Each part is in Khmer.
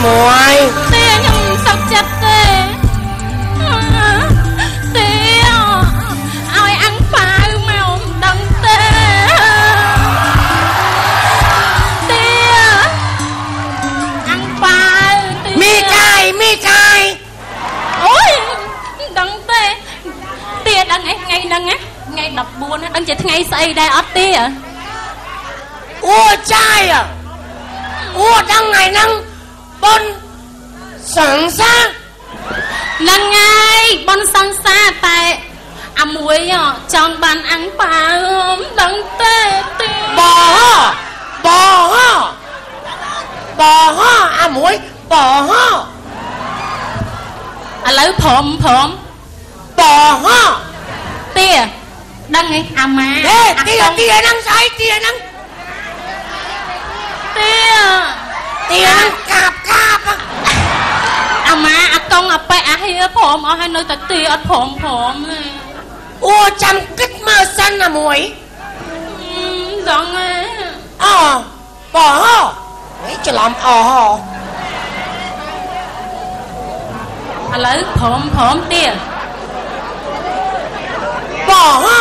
មួយទេខ្ញុំសុខចិត្តទេទេឲ្យអាំងប៉ាវមកមិនដឹងទេទេអាំងប៉ាវទេមីកាយអូយមិនដឹងទេទេដឹងអីថ្ងៃហ្នឹងណាថ្ងៃ14ដឹងជាថ្ងៃស្អីដែរអត់ទេអូចាយអូដឹងថ្ងៃហ្នឹងបុណ្យសង្សារហ្នឹងហើយបុណ្យសង្សារតែអាមួយចង់បានអាំងប៉ាវមិនដឹងទេទេបអាមួយបឥឡូវព្រមទេដឹងឯងអាម៉ាទេហ្នឹងស្អីទេហ្នឹងទេហ្នឹងកាបអាម៉ាអាកងអាប៉ែអាហៀព្រមអស់ហើយនៅតែទេអត់ព្រមទេអូចាំគិតមើលសិនអាមួយដឹងទេបហ៎ច្រឡំអហ៎ឥឡូវព្រមទៀតបហ៎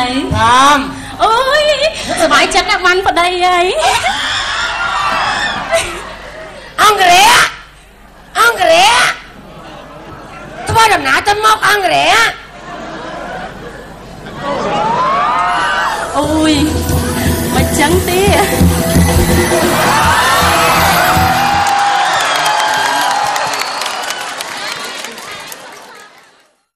ហើយ พร้อม អូយសប្បាយចិត្តណាស់បានប្តីហើយ អង្គរៈអង្គរៈធ្វើដំណើរទៅមកអង្គរៈ អូយមិនចឹងទេ